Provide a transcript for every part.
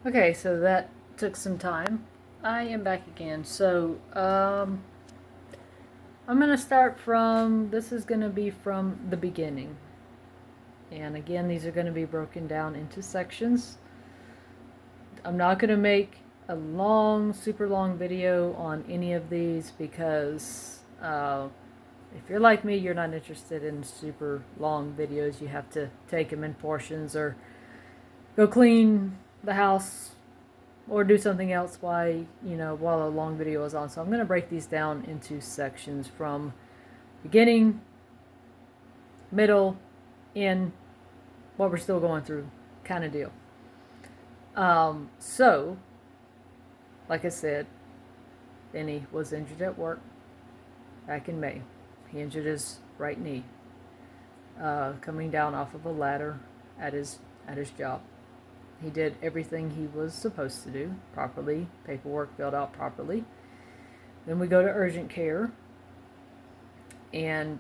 Okay, so that took some time. I am back again. I'm going to start from, this is going to be from the beginning. And again, these are going to be broken down into sections. I'm not going to make a long, super long video on any of these because if you're like me, you're not interested in super long videos. You have to take them in portions or go clean the house or do something else while a long video is on. So I'm going to break these down into sections from beginning, middle, end, what we're still going through kind of deal. So, like I said, Benny was injured at work back in May. He injured his right knee coming down off of a ladder at his job. He did everything he was supposed to do properly, paperwork filled out properly. Then we go to urgent care, and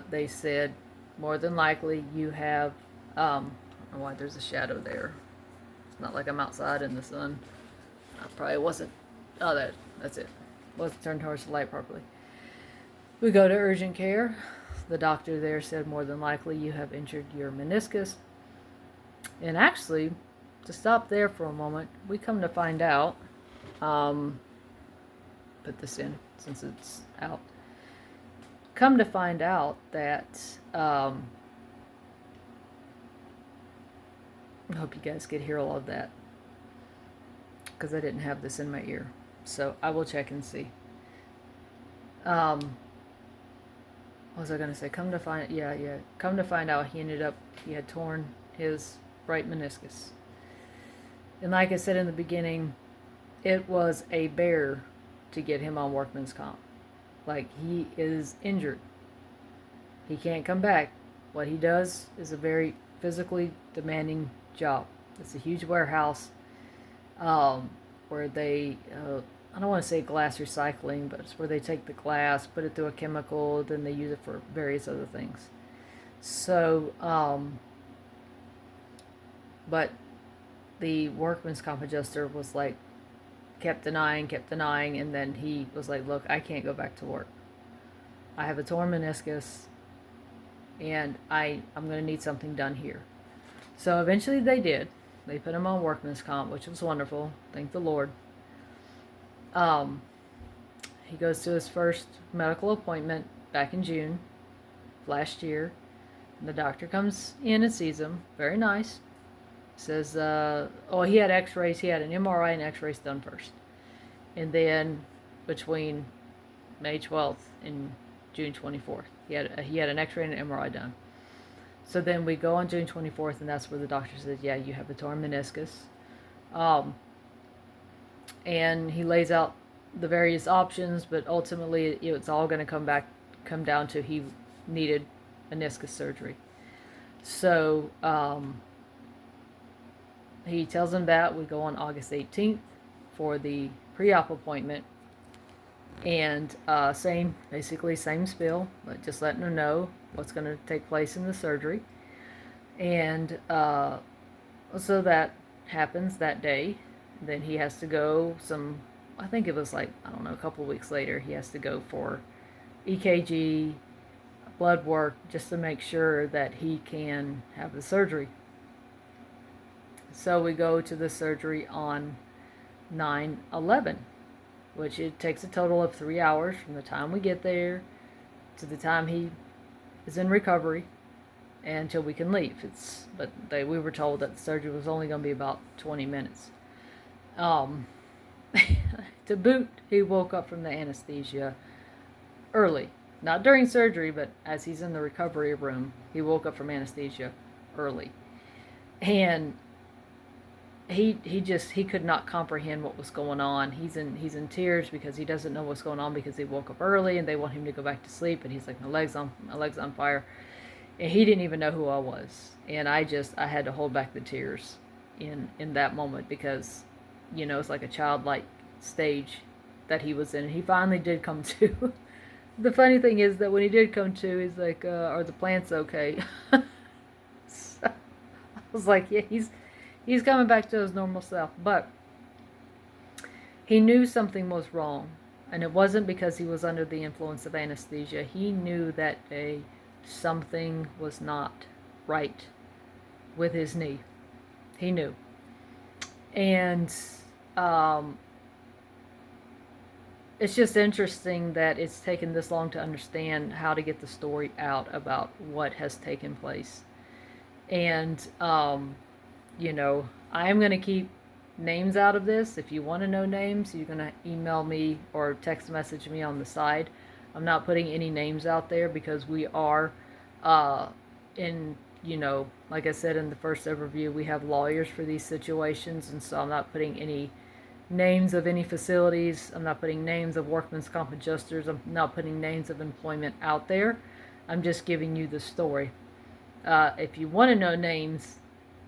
they said more than likely you have, I don't know why there's a shadow there. It's not like I'm outside in the sun. I probably wasn't, oh, that's it. Wasn't turned towards the light properly. We go to urgent care. The doctor there said more than likely you have injured your meniscus. And actually, to stop there for a moment, we come to find out, put this in since it's out. Come to find out that, I hope you guys could hear all of that because I didn't have this in my ear. So I will check and see. What was I going to say? Come to find out he had torn his right meniscus. And like I said in the beginning, it was a bear to get him on workman's comp. Like, he is injured. He can't come back. What he does is a very physically demanding job. It's a huge warehouse where they, I don't want to say glass recycling, but it's where they take the glass, put it through a chemical, then they use it for various other things. So, but the workman's comp adjuster was like, kept denying, and then he was like, look, I can't go back to work. I have a torn meniscus, and I'm going to need something done here. So eventually they did. They put him on workman's comp, which was wonderful. Thank the Lord. He goes to his first medical appointment back in June last year. The doctor comes in and sees him. Very nice. Says, he had x-rays. He had an MRI and x-rays done first. And then between May 12th and June 24th, he had an x-ray and an MRI done. So then we go on June 24th, and that's where the doctor says, yeah, you have a torn meniscus. And he lays out the various options, but ultimately it's all going to come down to he needed meniscus surgery. So he tells him that. We go on August 18th for the pre-op appointment, and basically same spiel, but just letting him know what's going to take place in the surgery. And so that happens that day. Then he has to go I think it was like, I don't know, a couple of weeks later, he has to go for EKG, blood work, just to make sure that he can have the surgery. So we go to the surgery on 9/11, which it takes a total of 3 hours from the time we get there to the time he is in recovery until we can leave. We were told that the surgery was only going to be about 20 minutes. To boot, he woke up from the anesthesia early. Not during surgery, but as he's in the recovery room, he woke up from anesthesia early. And he could not comprehend what was going on. He's in tears because he doesn't know what's going on because he woke up early and they want him to go back to sleep, and he's like, my leg's on fire. And he didn't even know who I was. And I had to hold back the tears in that moment because, it's like a childlike stage that he was in. And he finally did come to. The funny thing is that when he did come to, he's like, are the plants okay? So I was like, yeah, He's coming back to his normal self. But he knew something was wrong. And it wasn't because he was under the influence of anesthesia. He knew that day something was not right with his knee. He knew. And it's just interesting that it's taken this long to understand how to get the story out about what has taken place. And, you know, I'm going to keep names out of this. If you want to know names, you're going to email me or text message me on the side. I'm not putting any names out there because we are in, you know, like I said in the first overview, we have lawyers for these situations, and so I'm not putting any names of any facilities. I'm not putting names of workman's comp adjusters. I'm not putting names of employment out there. I'm just giving you the story. If you want to know names,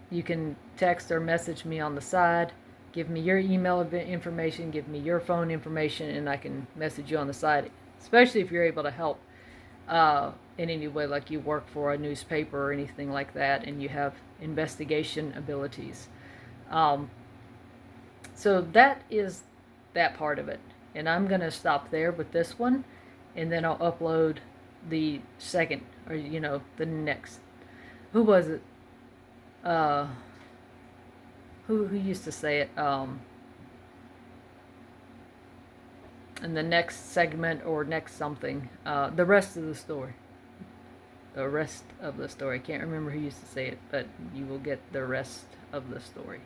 you can text or message me on the side. Give me your email information, give me your phone information, and I can message you on the side, especially if you're able to help in any way, like you work for a newspaper or anything like that, and you have investigation abilities. So that is that part of it. And I'm going to stop there with this one, and then I'll upload the second, or, you know, the next. Who was it? Who used to say it? In the next segment or next something. The rest of the story. The rest of the story. I can't remember who used to say it, but you will get the rest of the story.